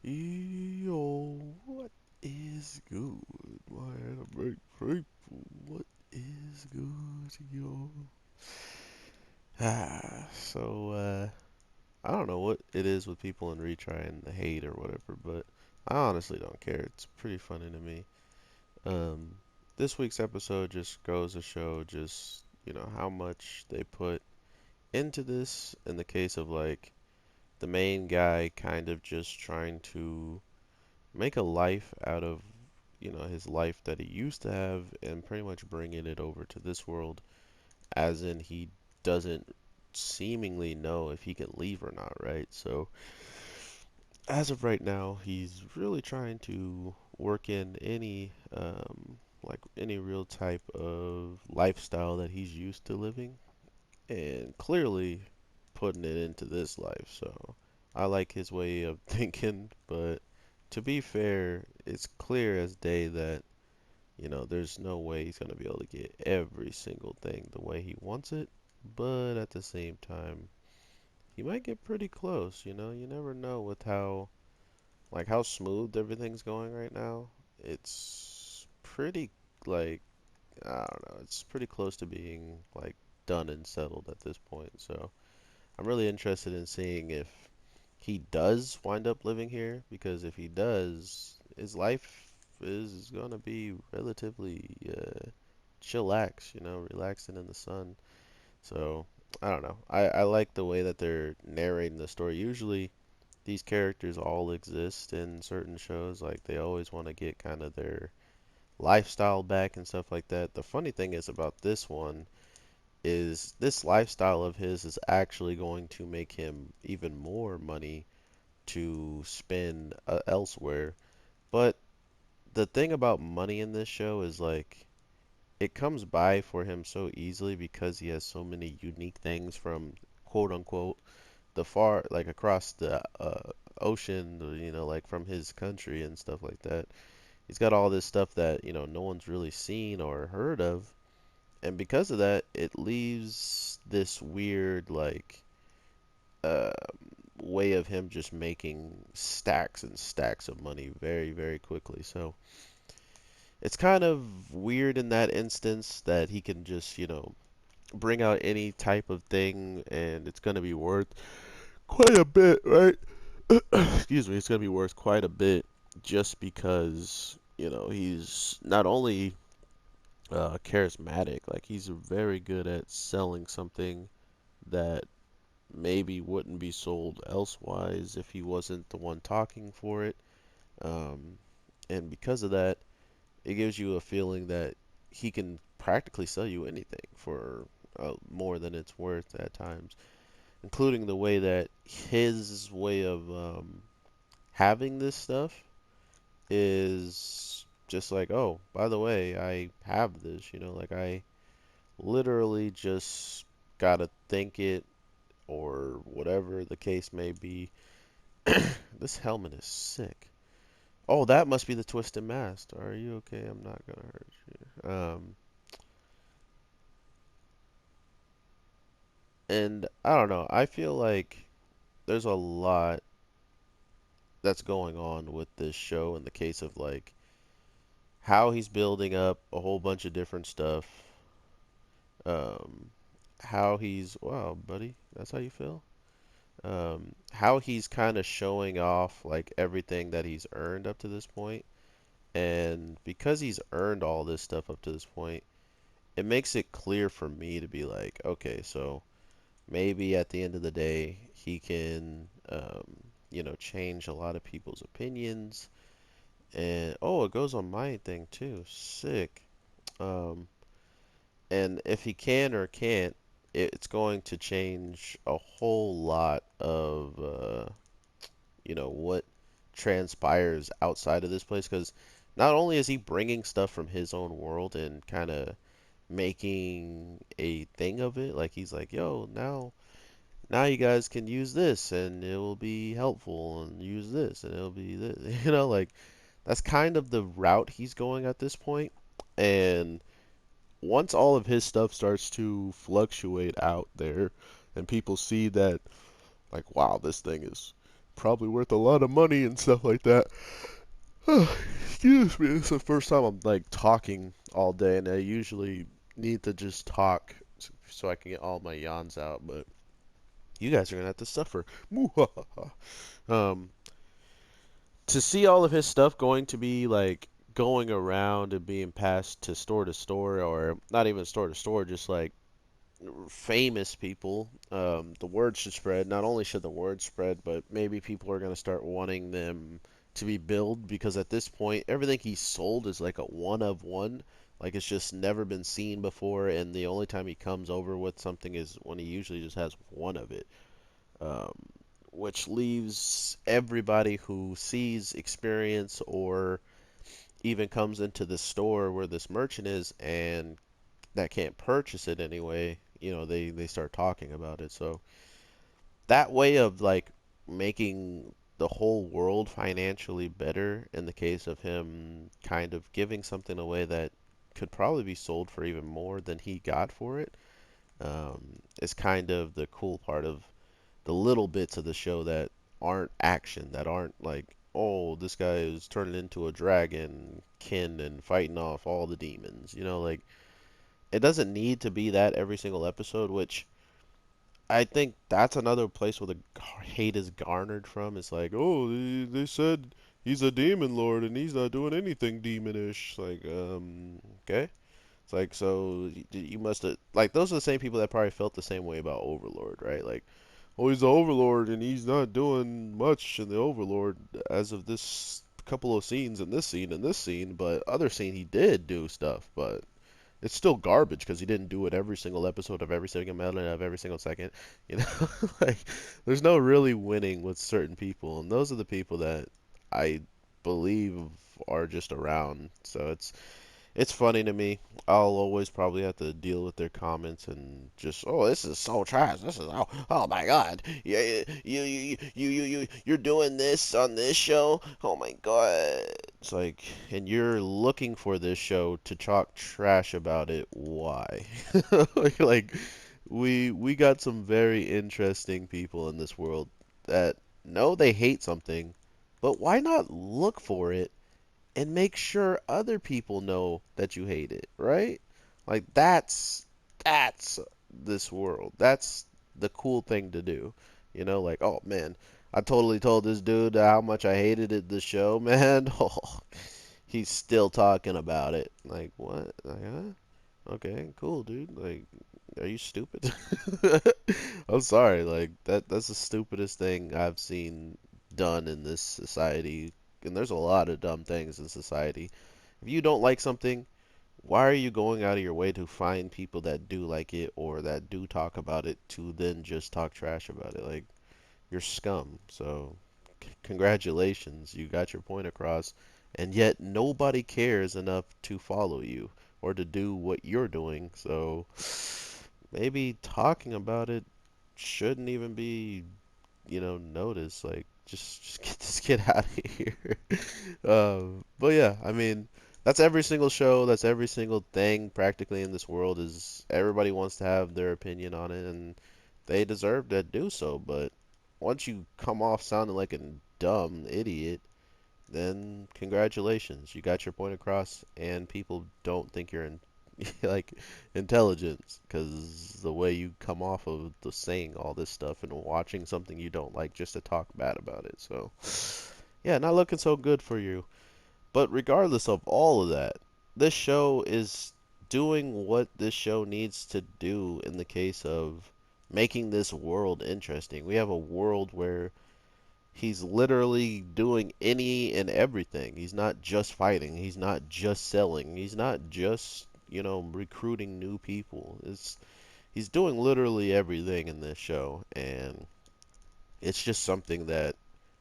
Yo, what is good, my anime faithful? What is good, yo? I don't know what it is with people in retry and the hate or whatever, but I honestly don't care. It's pretty funny to me. Um, this week's episode just goes to show just, how much they put into this in the case of like the main guy kind of just trying to make a life out of his life that he used to have and pretty much bringing it over to this world, as in he doesn't seemingly know if he can leave or not, right? So as of right now, he's really trying to work in any like any real type of lifestyle that he's used to living, and clearly putting it into this life. So I like his way of thinking, but to be fair, it's clear as day that there's no way he's going to be able to get every single thing the way he wants it, but at the same time, he might get pretty close, You never know with how smooth everything's going right now. It's pretty, like, I don't know, it's pretty close to being, like, done and settled at this point. So I'm really interested in seeing if he does wind up living here, because if he does, his life is gonna be relatively chillax, relaxing in the sun. So I don't know. I like the way that they're narrating the story. Usually these characters all exist in certain shows, like they always want to get kind of their lifestyle back and stuff like that. The funny thing is about this one is this lifestyle of his is actually going to make him even more money to spend elsewhere. But the thing about money in this show is like it comes by for him so easily because he has so many unique things from quote unquote the far like across the ocean, like from his country and stuff like that. He's got all this stuff that, no one's really seen or heard of. And because of that, it leaves this weird like uh way of him just making stacks and stacks of money very, very quickly. So it's kind of weird in that instance that he can just, bring out any type of thing and it's going to be worth quite a bit, right? Excuse me, it's going to be worth quite a bit just because, he's not only charismatic, like he's very good at selling something that maybe wouldn't be sold elsewise if he wasn't the one talking for it. Um, and because of that, it gives you a feeling that he can practically sell you anything for more than it's worth at times, including the way that his way of having this stuff is just like, oh, by the way, I have this, like I literally just gotta think it or whatever the case may be. This helmet is sick. Oh, that must be the twisted mask. Are you okay? I'm not gonna hurt you. And I don't know. I feel like there's a lot that's going on with this show in the case of like how he's building up a whole bunch of different stuff. Um, how he's wow, buddy, that's how you feel. How he's kind of showing off like everything that he's earned up to this point, and because he's earned all this stuff up to this point, it makes it clear for me to be like, okay, so maybe at the end of the day, he can, change a lot of people's opinions. And oh, it goes on my thing too. Sick. Um, and if he can or can't, it's going to change a whole lot of, what transpires outside of this place. Because not only is he bringing stuff from his own world and kind of making a thing of it, like he's like, yo, now you guys can use this and it will be helpful and use this and it'll be this. Like that's kind of the route he's going at this point. And once all of his stuff starts to fluctuate out there and people see that like wow, this thing is probably worth a lot of money and stuff like that. Excuse me, this is the first time I'm like talking all day, and I usually need to just talk so I can get all my yawns out. But you guys are gonna have to suffer. um, to see all of his stuff going to be like going around and being passed to store, or not even store to store, just like famous people, the word should spread. Not only should the word spread, but maybe people are going to start wanting them to be billed because at this point, everything he sold is like a one of one. Like it's just never been seen before, and the only time he comes over with something is when he usually just has one of it. Um, which leaves everybody who sees, experience, or even comes into the store where this merchant is and that can't purchase it anyway, they start talking about it. So that way of like making the whole world financially better in the case of him kind of giving something away that could probably be sold for even more than he got for it, is kind of the cool part of the little bits of the show that aren't action, that aren't like, oh, this guy is turning into a dragon kin and fighting off all the demons. Like it doesn't need to be that every single episode, which I think that's another place where the hate is garnered from. It's like, oh, they said he's a demon lord and he's not doing anything demonish. Like, okay. It's like, so you must have, like, those are the same people that probably felt the same way about Overlord, right? Like, oh, he's the Overlord and he's not doing much in the Overlord as of this couple of scenes in this scene and this scene, but other scene he did do stuff, but it's still garbage because he didn't do it every single episode of every single minute of every single second. You know, like there's no really winning with certain people, and those are the people that I believe are just around. So it's funny to me. I'll always probably have to deal with their comments and just, oh, this is so trash. This is, oh my God. Yeah, you're doing this on this show. Oh my God. It's like, and you're looking for this show to talk trash about it. Why? Like, we got some very interesting people in this world that know they hate something, but why not look for it and make sure other people know that you hate it, right? Like that's this world. That's the cool thing to do. Like, oh man, I totally told this dude how much I hated it the show, man. Oh, he's still talking about it. Like, what? Like, huh? Okay, cool, dude. Like, are you stupid? I'm sorry, like that's the stupidest thing I've seen done in this society. And there's a lot of dumb things in society. If you don't like something, why are you going out of your way to find people that do like it or that do talk about it to then just talk trash about it? Like, you're scum. So, congratulations, you got your point across, and yet nobody cares enough to follow you or to do what you're doing. So, maybe talking about it shouldn't even be, noticed. Like, just get this kid out of here. But yeah, I mean, that's every single show, that's every single thing practically in this world is everybody wants to have their opinion on it, and they deserve to do so. But once you come off sounding like a dumb idiot, then congratulations, you got your point across, and people don't think you're in like intelligence because the way you come off of the saying all this stuff and watching something you don't like just to talk bad about it. So yeah, not looking so good for you. But regardless of all of that, this show is doing what this show needs to do in the case of making this world interesting. We have a world where he's literally doing any and everything. He's not just fighting. He's not just selling. He's not just, recruiting new people. He's doing literally everything in this show, and it's just something that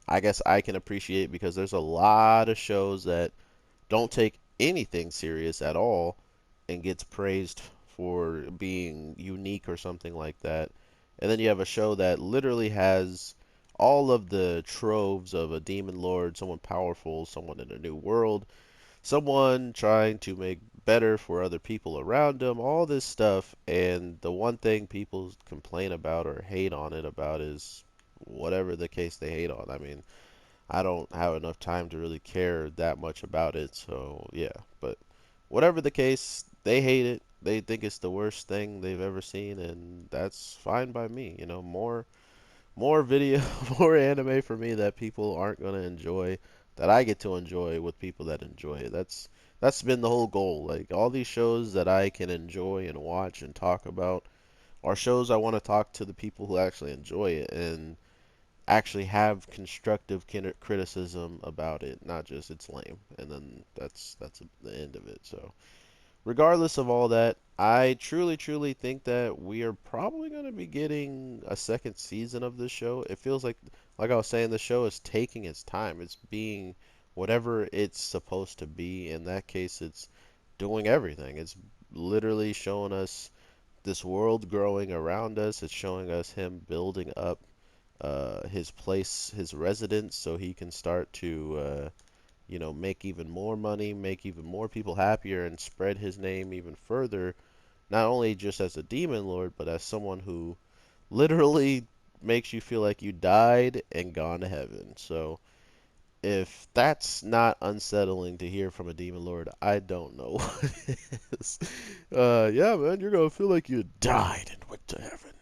I guess I can appreciate because there's a lot of shows that don't take anything serious at all and gets praised for being unique or something like that. And then you have a show that literally has all of the troves of a demon lord, someone powerful, someone in a new world, someone trying to make better for other people around them, all this stuff. And the one thing people complain about or hate on it about is whatever the case they hate on. I mean, I don't have enough time to really care that much about it, so yeah. But whatever the case, they hate it. They think it's the worst thing they've ever seen, and that's fine by me. You know, more video, more anime for me that people aren't gonna enjoy, that I get to enjoy with people that enjoy it. That's been the whole goal. Like all these shows that I can enjoy and watch and talk about are shows I want to talk to the people who actually enjoy it and actually have constructive criticism about it, not just it's lame, and then that's the end of it. So regardless of all that, I truly think that we are probably going to be getting a second season of this show. It feels like I was saying, the show is taking its time. It's being whatever it's supposed to be. In that case, it's doing everything. It's literally showing us this world growing around us. It's showing us him building up his place, his residence, so he can start to make even more money, make even more people happier, and spread his name even further, not only just as a demon lord, but as someone who literally makes you feel like you died and gone to heaven. So if that's not unsettling to hear from a demon lord, I don't know what is. Yeah, man, you're gonna feel like you died and went to heaven.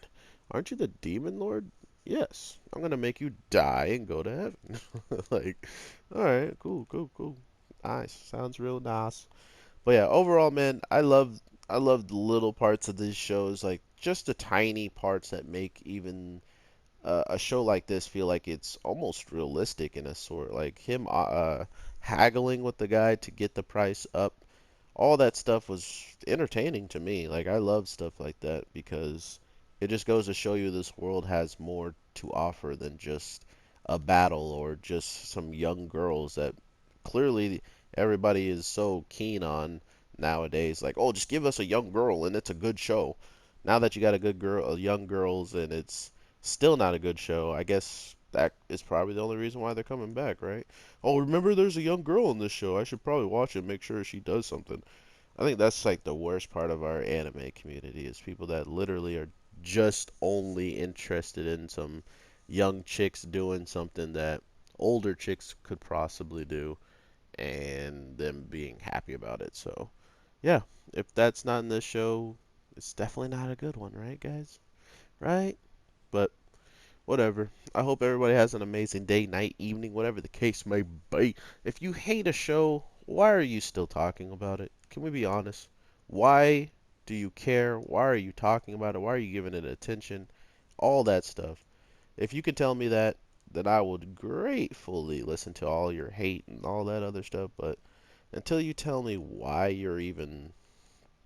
Aren't you the demon lord? Yes, I'm gonna make you die and go to heaven. Like, all right, cool. Nice, sounds real nice. But yeah, overall, man, I love the little parts of these shows, like just the tiny parts that make even a show like this feel like it's almost realistic in a sort. Like him haggling with the guy to get the price up, all that stuff was entertaining to me. Like I love stuff like that because it just goes to show you this world has more to offer than just a battle or just some young girls that clearly everybody is so keen on nowadays. Like, oh, just give us a young girl and it's a good show. Now that you got a good girl, young girls, and it's still not a good show, I guess that is probably the only reason why they're coming back, right? Oh, remember there's a young girl in this show. I should probably watch it, make sure she does something. I think that's like the worst part of our anime community is people that literally are just only interested in some young chicks doing something that older chicks could possibly do and them being happy about it. So, yeah, if that's not in this show, it's definitely not a good one, right, guys? Right? But whatever. I hope everybody has an amazing day, night, evening, whatever the case may be. If you hate a show, why are you still talking about it? Can we be honest? Why do you care? Why are you talking about it? Why are you giving it attention? All that stuff. If you could tell me that, then I would gratefully listen to all your hate and all that other stuff. But until you tell me why you're even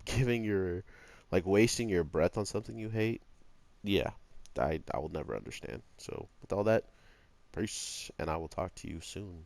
giving your, like, wasting your breath on something you hate, yeah, I will never understand. So, with all that, peace, and I will talk to you soon.